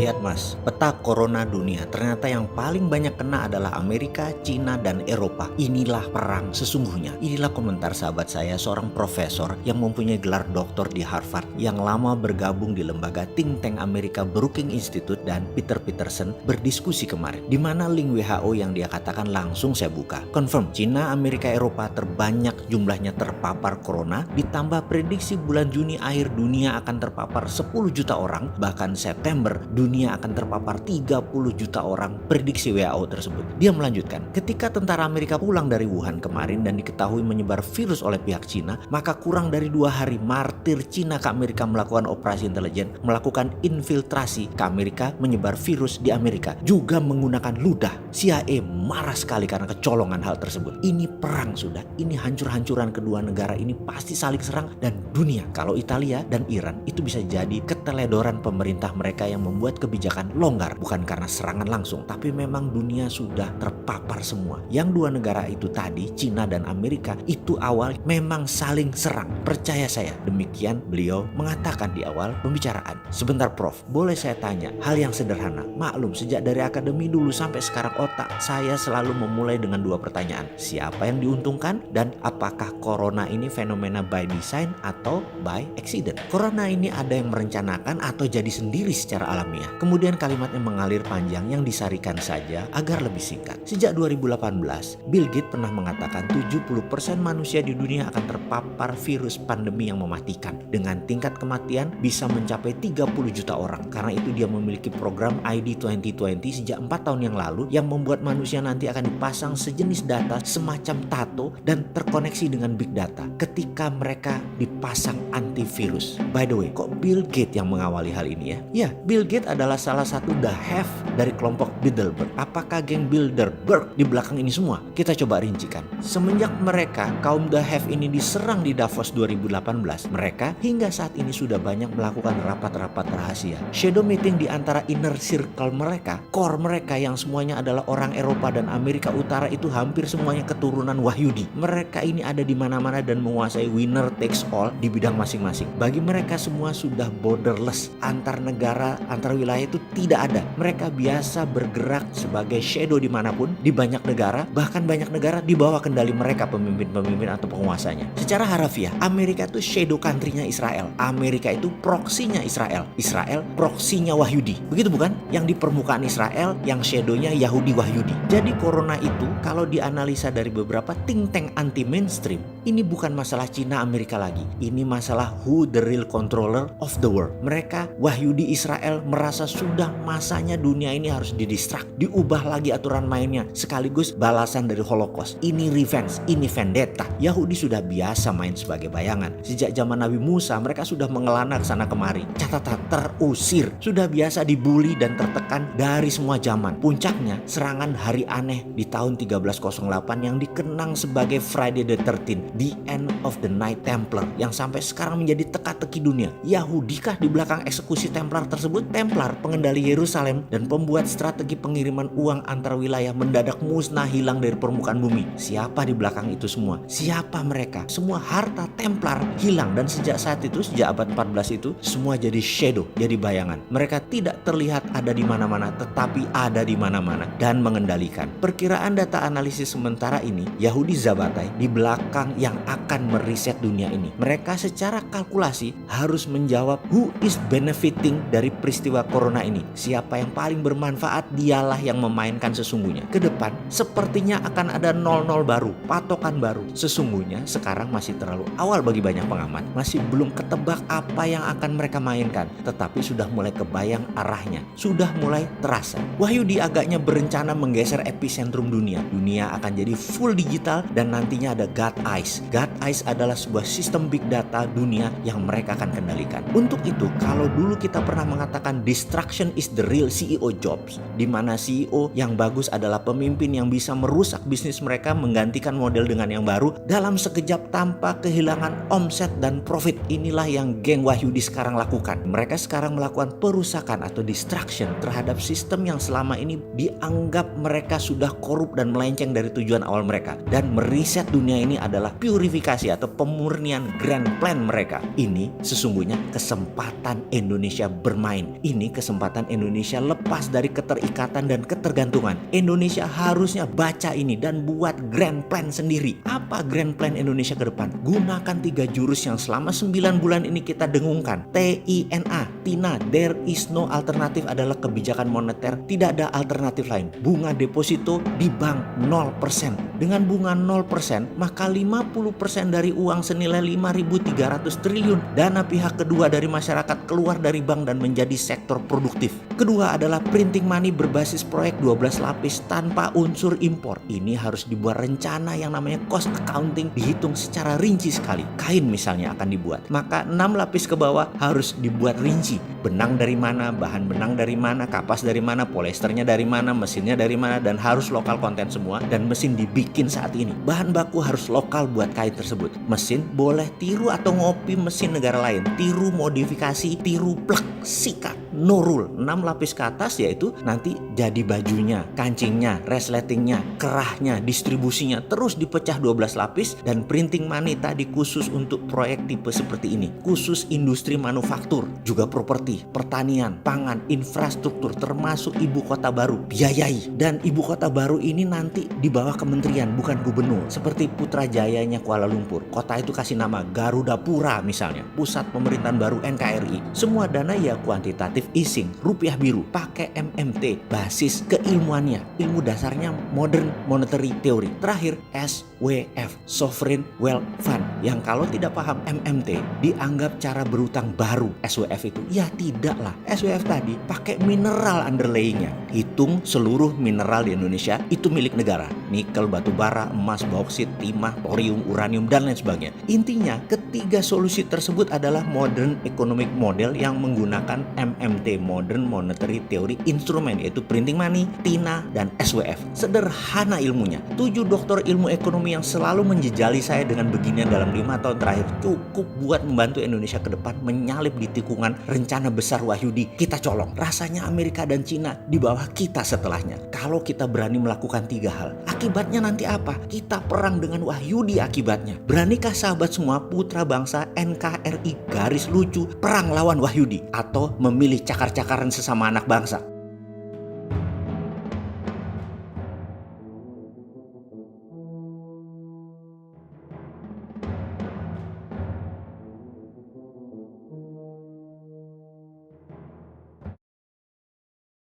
Lihat mas, peta corona dunia ternyata yang paling banyak kena adalah Amerika, Cina, dan Eropa. Inilah perang sesungguhnya. Inilah komentar sahabat saya, seorang profesor yang mempunyai gelar doktor di Harvard, yang lama bergabung di lembaga think tank Amerika Brookings Institute dan Peter Peterson berdiskusi kemarin. Di mana link WHO yang dia katakan langsung saya buka. Confirm, Cina, Amerika, Eropa terbanyak jumlahnya terpapar corona, ditambah prediksi bulan Juni akhir dunia akan terpapar 10 juta orang, bahkan September dunia akan terpapar 30 juta orang, prediksi WHO tersebut. Dia melanjutkan, ketika tentara Amerika pulang dari Wuhan kemarin dan diketahui menyebar virus oleh pihak Cina, maka kurang dari 2 hari martir Cina ke Amerika melakukan operasi intelijen, melakukan infiltrasi ke Amerika, menyebar virus di Amerika, juga menggunakan ludah. CIA marah sekali karena kecolongan hal tersebut. Ini perang sudah, ini hancur-hancuran kedua negara ini pasti saling serang, dan dunia, kalau Italia dan Iran itu bisa jadi keteledoran pemerintah mereka yang membuat kebijakan longgar, bukan karena serangan langsung, tapi memang dunia sudah terpapar semua. Yang dua negara itu tadi, Cina dan Amerika, itu awal memang saling serang. Percaya saya, demikian beliau mengatakan di awal pembicaraan. Sebentar Prof, boleh saya tanya hal yang sederhana? Maklum, sejak dari akademi dulu sampai sekarang otak saya selalu memulai dengan 2 pertanyaan. Siapa yang diuntungkan, dan apakah corona ini fenomena by design atau by accident? Corona ini ada yang merencanakan atau jadi sendiri secara alamiah? Kemudian kalimatnya mengalir panjang yang disarikan saja agar lebih singkat. Sejak 2018, Bill Gates pernah mengatakan 70% manusia di dunia akan terpapar virus pandemi yang mematikan, dengan tingkat kematian bisa mencapai 30 juta orang. Karena itu dia memiliki program ID 2020 sejak 4 tahun yang lalu, yang membuat manusia nanti akan dipasang sejenis data semacam tato dan terkoneksi dengan big data ketika mereka dipasang antivirus. By the way, kok Bill Gates yang mengawali hal ini ya? Ya, Bill Gates adalah salah satu the have dari kelompok Bilderberg. Apakah geng Bilderberg di belakang ini semua? Kita coba rincikan. Semenjak mereka, kaum the have ini diserang di Davos 2018, mereka hingga saat ini sudah banyak melakukan rapat-rapat rahasia, shadow meeting di antara inner circle mereka, core mereka yang semuanya adalah orang Eropa dan Amerika Utara, itu hampir semuanya keturunan Wahyudi. Mereka ini ada di mana-mana dan menguasai winner takes all di bidang masing-masing. Bagi mereka semua sudah borderless, antar negara, antar wilayah itu tidak ada. Mereka biasa bergerak sebagai shadow dimanapun, di banyak negara, bahkan banyak negara di bawah kendali mereka, pemimpin-pemimpin atau penguasanya. Secara harafiah, Amerika itu shadow country-nya Israel. Amerika itu proksinya Israel. Israel proksinya Wahyudi. Begitu bukan? Yang di permukaan Israel, yang shadow-nya Yahudi Wahyudi. Jadi corona itu kalau dianalisa dari beberapa think tank anti mainstream, ini bukan masalah Cina Amerika lagi. Ini masalah who the real controller of the world. Mereka Wahyudi Israel merasa sudah masanya dunia ini harus didistract, diubah lagi aturan mainnya, sekaligus balasan dari Holocaust. Ini revenge, ini vendetta. Yahudi sudah biasa main sebagai bayangan. Sejak zaman Nabi Musa mereka sudah mengelana ke sana kemari. Catatan, terusir. Sudah biasa dibully dan tertekan dari semua zaman. Puncaknya serangan hari aneh di tahun 1308 yang dikenang sebagai Friday the 13th, the end of the Night Templar, yang sampai sekarang menjadi teka-teki dunia. Yahudikah di belakang eksekusi Templar tersebut? Templar, pengendali Yerusalem dan pembuat strategi pengiriman uang antar wilayah, mendadak musnah hilang dari permukaan bumi. Siapa di belakang itu semua? Siapa mereka? Semua harta Templar hilang, dan sejak saat itu, sejak abad 14 itu, semua jadi shadow, jadi bayangan. Mereka tidak terlihat ada di mana-mana, tetapi ada di mana-mana dan mengendalikan. Perkiraan data analisis sementara ini, Yahudi Zabatai di belakang yang akan meriset dunia ini. Mereka secara kalkulasi harus menjawab who is benefiting dari peristiwa corona ini. Siapa yang paling bermanfaat, dialah yang memainkan sesungguhnya. Ke depan sepertinya akan ada 00 baru, patokan baru. Sesungguhnya sekarang masih terlalu awal bagi banyak pengamat, masih belum ketebak apa yang akan mereka mainkan, tetapi sudah mulai kebayang arahnya, sudah mulai terasa. Wahyudi agaknya berencana menggeser epicentrum dunia. Dunia akan jadi full digital dan nantinya ada God Eyes. God Eyes adalah sebuah sistem big data dunia yang mereka akan kendalikan. Untuk itu, kalau dulu kita pernah mengatakan distraction is the real CEO jobs, di mana CEO yang bagus adalah pemimpin yang bisa merusak bisnis mereka, menggantikan model dengan yang baru dalam sekejap tanpa kehilangan omset dan profit. Inilah yang geng Wahyudi sekarang lakukan. Mereka sekarang melakukan perusakan atau distraction terhadap sistem yang selama ini dianggap mereka sudah korup dan melenceng dari tujuan awal mereka. Dan meriset dunia ini adalah purifikasi atau pemurnian grand plan mereka. Ini sesungguhnya kesempatan Indonesia bermain. Ini kesempatan Indonesia lepas dari keterikatan dan ketergantungan. Indonesia harusnya baca ini dan buat grand plan sendiri. Apa grand plan Indonesia ke depan? Gunakan 3 jurus yang selama 9 bulan ini kita dengungkan. TINA, TINA, there is no alternative adalah kebijakan moneter. Tidak ada alternatif lain. Bunga deposito di bank 0%. Dengan bunga 0%, maka 50% dari uang senilai 5.300 triliun dana pihak kedua dari masyarakat keluar dari bank dan menjadi sektor produktif. Kedua adalah printing money berbasis proyek 12 lapis tanpa unsur impor. Ini harus dibuat rencana yang namanya cost accounting, dihitung secara rinci sekali. Kain misalnya akan dibuat, maka 6 lapis ke bawah harus dibuat rinci. Benang dari mana, bahan benang dari mana, kapas dari mana, polyesternya dari mana, mesinnya dari mana, dan harus lokal konten semua. Dan mesin dibikin saat ini. Bahan baku harus lokal buat kain tersebut. Mesin boleh tiru atau ngopi mesin negara lain, tiru modifikasi, tiru plek, sikat, no rule. 6 lapis ke atas yaitu nanti jadi bajunya, kancingnya, resletingnya, kerahnya, distribusinya terus dipecah 12 lapis. Dan printing money tadi khusus untuk proyek tipe seperti ini, khusus industri manufaktur, juga properti, pertanian, pangan, infrastruktur, termasuk ibu kota baru, biayai. Dan ibu kota baru ini nanti di bawah kementerian, bukan gubernur, seperti Putrajayanya Kuala Lumpur. Kota itu kasih nama Garuda Pura misalnya, pusat pemerintahan baru NKRI. Semua dana ya kuantitatif easing, rupiah biru, pakai MMT, basis keilmuannya, ilmu dasarnya modern monetary theory. Terakhir SWF, Sovereign Wealth Fund, yang kalau tidak paham MMT dianggap cara berutang baru. SWF itu ya tidaklah. SWF tadi pakai mineral underlayingnya, hitung seluruh mineral di Indonesia itu milik negara, nikel, batu bara, emas, bauksit, timah, thorium, uranium, dan lain sebagainya. Intinya ketiga solusi tersebut adalah modern economic model yang menggunakan MMT, modern monetary theory instrumen, yaitu printing money, TINA, dan SWF. Sederhana ilmunya. 7 doktor ilmu ekonomi yang selalu menjejali saya dengan beginian dalam 5 tahun terakhir cukup buat membantu Indonesia ke depan menyalip di tikungan rencana besar Wahyudi. Kita colong. Rasanya Amerika dan Cina di bawah kita setelahnya. Kalau kita berani melakukan 3 hal, akibatnya nanti apa? Kita perang dengan Wahyudi akibatnya. Beranikah sahabat semua, putra bangsa NKRI garis lucu perang lawan Wahyudi, atau memilih cakar-cakaran sesama anak bangsa?